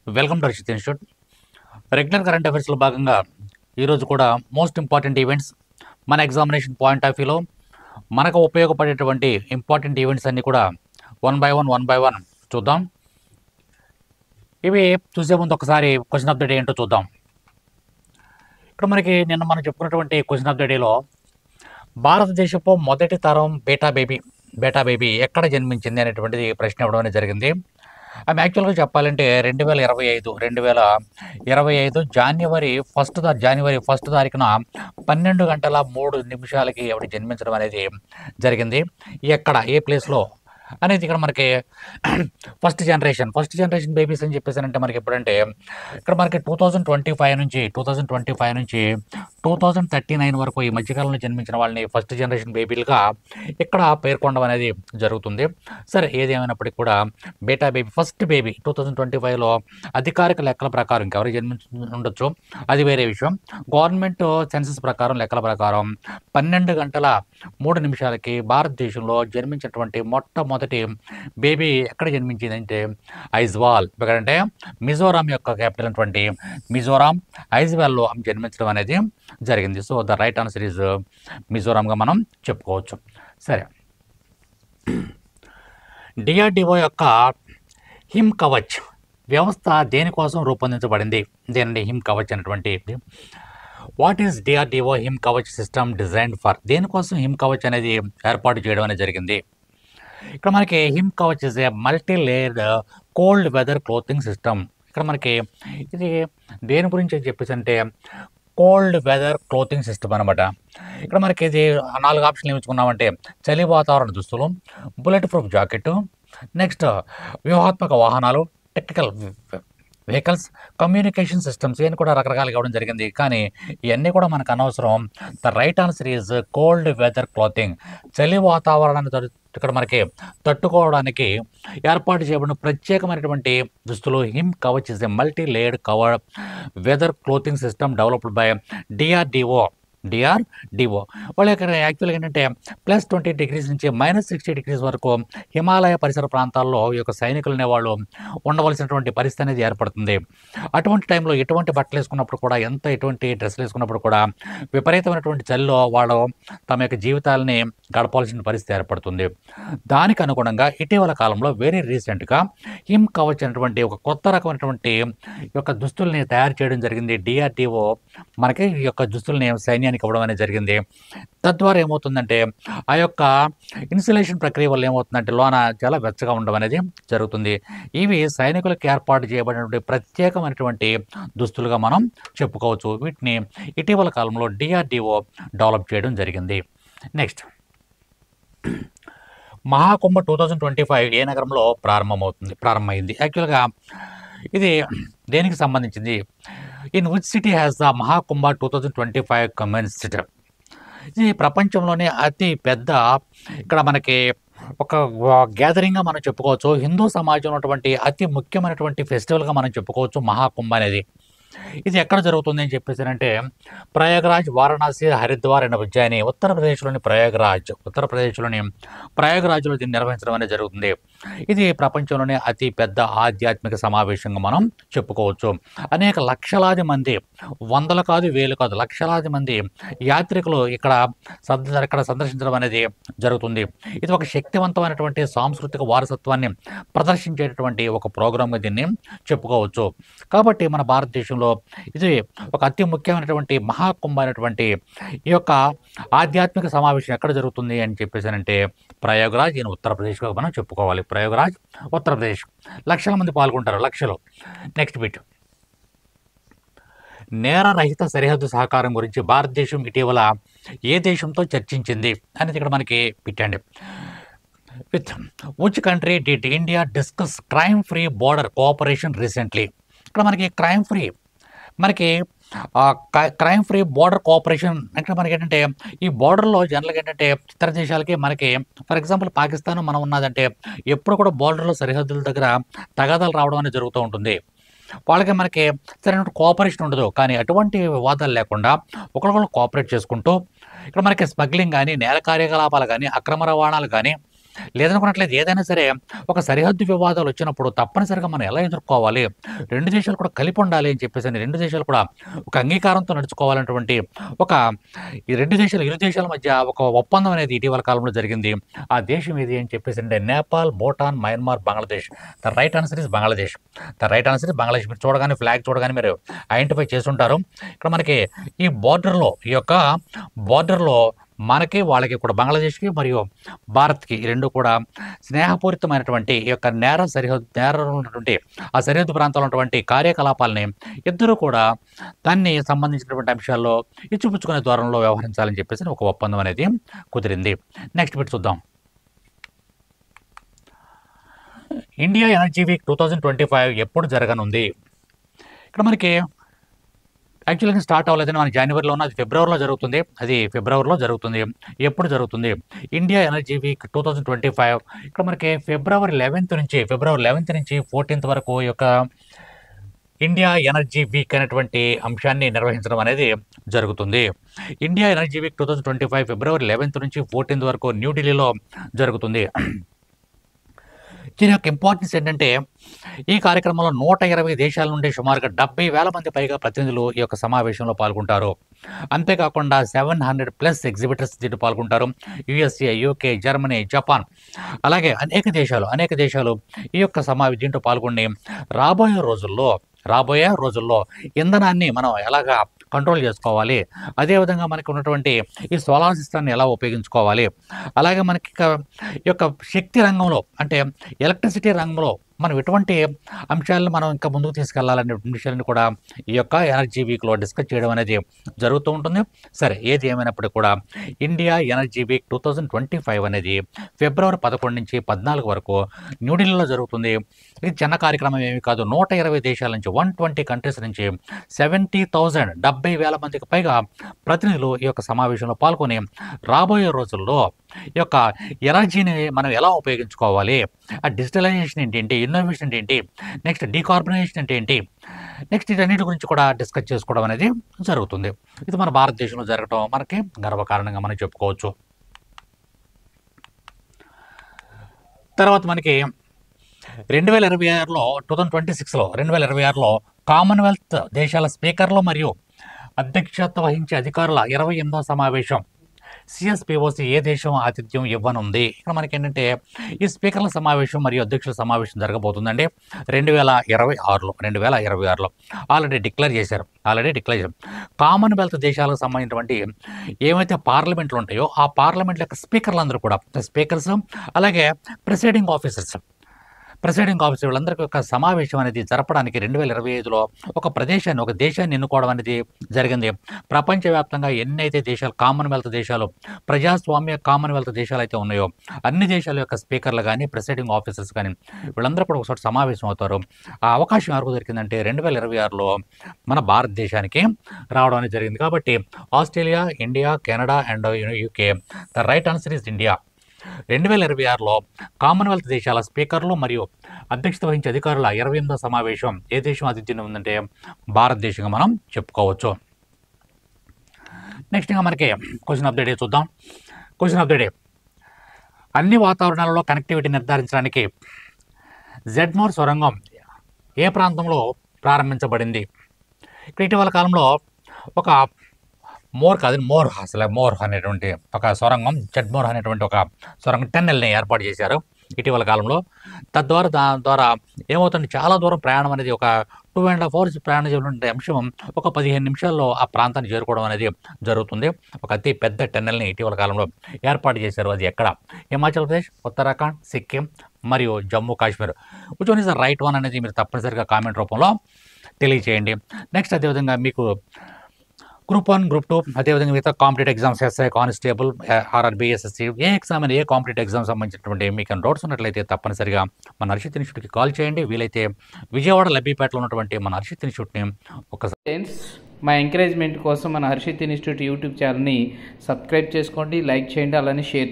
Welcome to Rashid institute. Regular current అఫైర్స్లో భాగంగా ఈరోజు కూడా మోస్ట్ ఇంపార్టెంట్ ఈవెంట్స్ మన ఎగ్జామినేషన్ పాయింట్ ఆఫ్ వ్యూలో మనకు ఉపయోగపడేటువంటి ఇంపార్టెంట్ ఈవెంట్స్ అన్నీ కూడా వన్ బై వన్ చూద్దాం. ఇవి చూసే ముందు ఒకసారి క్వశ్చన్ ఆఫ్ ద డే ఏంటో చూద్దాం. ఇక్కడ మనకి నిన్న మనం చెప్పుకున్నటువంటి క్వశ్చన్ ఆఫ్ ద డేలో భారతదేశపు మొదటి తరం బేటా బేబీ ఎక్కడ జన్మించింది అనేటువంటిది ప్రశ్న ఇవ్వడం అనేది జరిగింది. ఆమె యాక్చువల్గా చెప్పాలంటే 2025 జనవరి ఫస్ట్ తారీఖున 12 గంటల 3 నిమిషాలకి ఆవిడ జన్మించడం అనేది జరిగింది. ఎక్కడ, ఏ ప్లేస్లో అనేది ఇక్కడ మనకి ఫస్ట్ జనరేషన్ బేబీస్ అని చెప్పేసానంటే మనకి ఎప్పుడంటే ఇక్కడ మనకి 2025 నుంచి 2039 వరకు ఈ మధ్యకాలంలో జన్మించిన వాళ్ళని ఫస్ట్ జనరేషన్ బేబీలుగా ఇక్కడ పేర్కొనడం అనేది జరుగుతుంది. సరే, ఏదేమైనప్పటికీ కూడా బేటా బేబీ ఫస్ట్ బేబీ 2025లో అధికారిక లెక్కల ప్రకారం ఇంకెవరు జన్మించి ఉండొచ్చు, అది వేరే విషయం. గవర్నమెంట్ సెన్సస్ ప్రకారం లెక్కల ప్రకారం 12 గంటల 3 నిమిషాలకి భారతదేశంలో జన్మించినటువంటి మొట్టమొదటి బేబీ ఎక్కడ జన్మించిందంటే ఐజ్వాల్. ఎక్కడంటే మిజోరాం యొక్క క్యాపిటల్ అటువంటి మిజోరాం ఐజ్వాల్లో జన్మించడం అనేది జరిగింది. So the right answer is మిజోరాంగా మనం చెప్పుకోవచ్చు. సరే, డిఆర్డిఓ యొక్క హిమ్ కవచ్ వ్యవస్థ దేనికోసం రూపొందించబడింది? దేనండి హిమ్ కవచ్ అనేటువంటి what is DRDO Him Kavach system designed for? దేనికోసం హిమ్ కవచ్ అనేది ఏర్పాటు చేయడం అనేది జరిగింది? ఇక్కడ మనకి Him Kavach is a multi layered cold weather clothing system. ఇక్కడ మనకి ఇది దేని గురించి చెప్పేసి అంటే కోల్డ్ వెదర్ క్లోతింగ్ సిస్టమ్ అనమాట. ఇక్కడ మనకి ఇది 4 ఆప్షన్లు ఏమిచ్చుకున్నామంటే చలి వాతావరణ దుస్తులు, బుల్లెట్ ప్రూఫ్ జాకెట్, నెక్స్ట్ వ్యూహాత్మక వాహనాలు, టెక్నికల్ వెహికల్స్, కమ్యూనికేషన్ సిస్టమ్స్, ఇవన్నీ కూడా రకరకాలుగా ఇవ్వడం జరిగింది. కానీ ఇవన్నీ కూడా మనకు అనవసరం. The right answer is cold weather clothing. చలి వాతావరణాన్ని ఇక్కడ మనకి తట్టుకోవడానికి ఏర్పాటు చేయబడిన ప్రత్యేకమైనటువంటి దుస్తులు Him Kavach is a multi layered cover weather clothing system developed by DRDO. వాళ్ళ యొక్క యాక్చువల్గా ఏంటంటే +20 degrees నుంచి -60 degrees వరకు హిమాలయ పరిసర ప్రాంతాల్లో ఈ యొక్క సైనికులు అనేవాళ్ళు ఉండవలసినటువంటి పరిస్థితి అనేది ఏర్పడుతుంది. అటువంటి టైంలో ఎటువంటి బట్టలు వేసుకున్నప్పుడు కూడా, ఎటువంటి డ్రెస్సులు వేసుకున్నప్పుడు కూడా విపరీతమైనటువంటి చలిలో వాళ్ళు తమ యొక్క జీవితాలని గడపాల్సిన పరిస్థితి ఏర్పడుతుంది. దానికి అనుగుణంగా ఇటీవల కాలంలో వెరీ రీసెంట్గా హిమ్ కవచ్ అనేటువంటి ఒక కొత్త రకమైనటువంటి ఈ యొక్క దుస్తుల్ని తయారు చేయడం జరిగింది. డిఆర్డిఓ మనకి ఈ యొక్క దుస్తుల్ని సైన్యానికి ఇవ్వడం అనేది జరిగింది. తద్వారా ఏమవుతుందంటే ఆ యొక్క ఇన్సులేషన్ ప్రక్రియ వల్ల ఏమవుతుందంటే లోన చాలా వెచ్చగా ఉండడం అనేది జరుగుతుంది. ఇవి సైనికులకు ఏర్పాటు చేయబడినటువంటి ప్రత్యేకమైనటువంటి దుస్తులుగా మనం చెప్పుకోవచ్చు. వీటిని ఇటీవల కాలంలో డిఆర్డిఓ డెవలప్ చేయడం జరిగింది. నెక్స్ట్, మహాకుంభ 2025 ఏ నగరంలో ప్రారంభమైంది? యాక్చువల్గా ఇది దేనికి సంబంధించింది? In which city has the Maha Kumbh 2025 commenced? ఇది ప్రపంచంలోనే అతి పెద్ద ఇక్కడ మనకి ఒక గ్యాదరింగ్గా మనం చెప్పుకోవచ్చు. హిందూ సమాజంలో ఉన్నటువంటి అతి ముఖ్యమైనటువంటి ఫెస్టివల్గా మనం చెప్పుకోవచ్చు మహాకుంభ అనేది. ఇది ఎక్కడ జరుగుతుంది అని చెప్పేసారంటే ప్రయాగ్రాజ్, వారణాసి, హరిద్వార్ అండ్ ఉజ్జయిని, ఉత్తరప్రదేశ్లోని ప్రయాగ్రాజ్లో దీన్ని నిర్వహించడం అనేది జరుగుతుంది. ఇది ప్రపంచంలోనే అతి పెద్ద ఆధ్యాత్మిక సమావేశంగా మనం చెప్పుకోవచ్చు. అనేక లక్షలాది మంది, వందలు కాదు, వేలు కాదు, లక్షలాది మంది యాత్రికులు ఇక్కడ సందర్శించడం అనేది జరుగుతుంది. ఇది ఒక శక్తివంతమైనటువంటి సాంస్కృతిక వారసత్వాన్ని ప్రదర్శించేటటువంటి ఒక ప్రోగ్రామ్గా దీన్ని చెప్పుకోవచ్చు. కాబట్టి మన భారతదేశంలో ఇది ఒక అతి ముఖ్యమైనటువంటి మహాకుంభ అయినటువంటి ఈ యొక్క ఆధ్యాత్మిక సమావేశం ఎక్కడ జరుగుతుంది అని చెప్పేసానంటే ప్రయాగ్రాజ్ ఇన్ ఉత్తరప్రదేశ్గా మనం చెప్పుకోవాలి. ప్రయాగ్రాజ్, ఉత్తరప్రదేశ్. లక్షల మంది పాల్గొంటారు, లక్షలు. నెక్స్ట్ బిట్, నేరరహిత సరిహద్దు సహకారం గురించి భారతదేశం ఇటీవల ఏ దేశంతో చర్చించింది అనేది ఇక్కడ మనకి పెట్టండి. With which country did India discuss crime free border cooperation recently? ఇక్కడ మనకి క్రైమ్ ఫ్రీ బోర్డర్ కోఆపరేషన్ అంటే మనకి ఏంటంటే ఈ బోర్డర్లో జనరల్గా ఏంటంటే ఇతర దేశాలకి మనకి ఫర్ ఎగ్జాంపుల్ పాకిస్తాన్ మనం ఉన్నదంటే ఎప్పుడు కూడా బోర్డర్లో సరిహద్దుల దగ్గర తగాదాలు రావడం అనేది జరుగుతూ ఉంటుంది. వాళ్ళకి మనకి సరైన కోఆపరేషన్ ఉండదు. కానీ అటువంటి వివాదాలు లేకుండా ఒకరికొకరు కోఆపరేట్ చేసుకుంటూ ఇక్కడ మనకి స్మగ్లింగ్ కానీ, నేర కార్యకలాపాలు కానీ, అక్రమ రవాణాలు కానీ, లేదనుకున్నట్లయితే ఏదైనా సరే ఒక సరిహద్దు వివాదాలు వచ్చినప్పుడు తప్పనిసరిగా మనం ఎలా ఎదుర్కోవాలి, 2 దేశాలు కూడా కలిపి ఉండాలి అని చెప్పేసి 2 దేశాలు కూడా ఒక అంగీకారంతో నడుచుకోవాలన్నటువంటి ఒక ఈ 2 దేశాలు ఇరు దేశాల మధ్య ఒక ఒప్పందం అనేది ఇటీవల కాలంలో జరిగింది. ఆ దేశం ఏది అని చెప్పేసి అంటే Nepal, Bhutan, Myanmar, Bangladesh. The right answer is Bangladesh. The right answer is Bangladesh. మీరు చూడగానే ఫ్లాగ్ చూడగానే మీరు ఐడెంటిఫై చేసుంటారు. ఇక్కడ మనకి ఈ బార్డర్లో మనకి వాళ్ళకి కూడా బంగ్లాదేశ్కి మరియు భారత్కి ఈ రెండు కూడా స్నేహపూరితమైనటువంటి ఈ యొక్క నేర ఉన్నటువంటి ఆ సరిహద్దు ప్రాంతాల్లో ఉన్నటువంటి కార్యకలాపాలని ఇద్దరు కూడా దాన్ని సంబంధించినటువంటి అంశాల్లో ఇచ్చిపుచ్చుకునే ద్వారంలో వ్యవహరించాలని చెప్పేసి ఒక ఒప్పందం అనేది కుదిరింది. నెక్స్ట్ బిట్ చూద్దాం. ఇండియా ఎనర్జీ వీక్ 2025 ఎప్పుడు జరగనుంది? ఇక్కడ మనకి యాక్చువల్గా స్టార్ట్ అవ్వలేదని మన జనవరిలో ఉన్న అది ఫిబ్రవరిలో జరుగుతుంది. ఎప్పుడు జరుగుతుంది? ఇండియా ఎనర్జీ వీక్ 2025 ఇక్కడ మనకి ఫిబ్రవరి 11th నుంచి 14th వరకు ఈ యొక్క ఇండియా ఎనర్జీ వీక్ అనేటువంటి అంశాన్ని నిర్వహించడం అనేది జరుగుతుంది. ఇండియా ఎనర్జీ వీక్ 2025 ఫిబ్రవరి 11th నుంచి 14th వరకు న్యూఢిల్లీలో జరుగుతుంది. దీని యొక్క ఇంపార్టెన్స్ ఏంటంటే ఈ కార్యక్రమంలో 120 దేశాల నుండి సుమారుగా 70,000 మంది పైగా ప్రతినిధులు ఈ యొక్క సమావేశంలో పాల్గొంటారు. అంతేకాకుండా 700+ ఎగ్జిబిటర్స్ దీంట్లో పాల్గొంటారు. యుఎస్ఏ, యూకే, జర్మనీ, జపాన్ అలాగే అనేక దేశాలు ఈ యొక్క దీంట్లో పాల్గొని రాబోయే రోజుల్లో ఇంధనాన్ని మనం ఎలాగా కంట్రోల్ చేసుకోవాలి, అదేవిధంగా మనకి ఉన్నటువంటి ఈ సోలార్ సిస్టమ్ని ఎలా ఉపయోగించుకోవాలి, అలాగే మనకి ఈ యొక్క శక్తి రంగంలో అంటే ఎలక్ట్రిసిటీ రంగంలో మనం ఎటువంటి అంశాలను మనం ఇంకా ముందుకు తీసుకెళ్లాలనే విషయాలను కూడా ఈ యొక్క ఎనర్జీ వీక్లో డిస్కస్ చేయడం అనేది జరుగుతూ ఉంటుంది. సరే, ఏది ఏమైనప్పటికీ కూడా ఇండియా ఎనర్జీ వీక్ 2025 అనేది ఫిబ్రవరి 11 నుంచి 14 వరకు న్యూఢిల్లీలో జరుగుతుంది. ఇది చిన్న కార్యక్రమం ఏమీ కాదు. 120 దేశాల నుంచి 120 కంట్రీస్ నుంచి 70,000 మందికి పైగా ప్రతినిధులు ఈ యొక్క సమావేశంలో పాల్గొని రాబోయే రోజుల్లో ఈ యొక్క ఎనర్జీని మనం ఎలా ఉపయోగించుకోవాలి, ఆ డిజిటలైజేషన్ ఏంటి, ఇన్నోవేషన్ ఏంటి, నెక్స్ట్ డీకార్బనైజేషన్ అంటే ఏంటి, నెక్స్ట్ వీటన్నిటి గురించి కూడా డిస్కస్ చేసుకోవడం అనేది జరుగుతుంది. ఇది మన భారతదేశంలో జరగటం మనకి గర్వకారణంగా మనం చెప్పుకోవచ్చు. తర్వాత మనకి 2026లో కామన్వెల్త్ దేశాల స్పీకర్లు మరియు అధ్యక్షత వహించే అధికారుల 28వ సమావేశం CSPOC ఏ దేశం ఆతిథ్యం ఇవ్వనుంది? ఇక్కడ మనకి ఏంటంటే ఈ స్పీకర్ల సమావేశం మరియు అధ్యక్షుల సమావేశం జరగబోతుందండి 2026లో ఆల్రెడీ డిక్లేర్ చేశారు. కామన్వెల్త్ దేశాలకు సంబంధించినటువంటి ఏవైతే పార్లమెంట్లు ఉంటాయో ఆ పార్లమెంట్ల యొక్క స్పీకర్లందరూ కూడా స్పీకర్స్ అలాగే ప్రిసైడింగ్ ఆఫీసర్స్ వీళ్ళందరికీ ఒక సమావేశం అనేది జరపడానికి 2025లో ఒక దేశాన్ని ఎన్నుకోవడం అనేది జరిగింది. ప్రపంచవ్యాప్తంగా ఎన్నైతే దేశాలు కామన్వెల్త్ దేశాలు ప్రజాస్వామ్య కామన్వెల్త్ దేశాలు అయితే ఉన్నాయో అన్ని దేశాల యొక్క స్పీకర్లు కానీ ప్రిసైడింగ్ ఆఫీసర్స్ కానీ వీళ్ళందరూ కూడా ఒకసారి సమావేశం అవుతారు. ఆ అవకాశం ఎవరికి దొరికిందంటే 2026లో మన భారతదేశానికి రావడం అనేది జరిగింది. కాబట్టి Australia, India, Canada and UK. The right answer is India. 2026లో కామన్వెల్త్ దేశాల స్పీకర్లు మరియు అధ్యక్షత వహించే అధికారుల 28వ సమావేశం ఏ దేశం ఆతిథ్యం ఉందంటే భారతదేశంగా మనం చెప్పుకోవచ్చు. నెక్స్ట్ ఇంకా మనకి క్వశ్చన్ ఆఫ్ ద డే చూద్దాం. అన్ని వాతావరణాలలో కనెక్టివిటీ నిర్ధారించడానికి జెడ్మోర్ సొరంగం ఏ ప్రాంతంలో ప్రారంభించబడింది? ఇటీవల కాలంలో ఒక మోర్ అనేటువంటి ఒక సొరంగం జెడ్మోర్ అనేటువంటి ఒక సొరంగం టన్నెల్ని ఏర్పాటు చేశారు ఇటీవల కాలంలో. దాని ద్వారా ఏమవుతుంది, చాలా దూరం ప్రయాణం అనేది ఒక 2.5 hours ప్రయాణం చేయాలంటే అంశం ఒక 15 నిమిషాల్లో ఆ ప్రాంతాన్ని చేరుకోవడం అనేది జరుగుతుంది. ఒక అతి పెద్ద టన్నెల్ని ఇటీవల కాలంలో ఏర్పాటు చేశారు. అది ఎక్కడ? హిమాచల్ ప్రదేశ్, ఉత్తరాఖండ్, సిక్కిం మరియు Jammu Kashmir. Which one is the right one అనేది మీరు తప్పనిసరిగా కామెంట్ రూపంలో తెలియచేయండి. నెక్స్ట్ అదేవిధంగా మీకు గ్రూప్ 1, గ్రూప్ 2 అదేవిధంగా మిగతా competitive exams SI constable, RRB, SSC ఏ ఎగ్జామ్ అని ఏ కాంపిటేటివ్ ఎగ్జామ్ సంబంధించినటువంటి మీకు డౌట్స్ ఉన్నట్లయితే తప్పనిసరిగా మన హర్షిత్ ఇన్స్టిట్యూట్కి కాల్ చేయండి. వీలైతే విజయవాడ లబ్బిపేటలో ఉన్నటువంటి మన హర్షిత్ ఇన్స్టిట్యూట్ని ఒకసారి మా ఎంకరేజ్మెంట్ కోసం మన హర్షిత్ ఇన్స్టిట్యూట్ యూట్యూబ్ ఛానల్ని సబ్స్క్రైబ్ చేసుకోండి, లైక్ చేయండి, అలానే షేర్ చేయండి.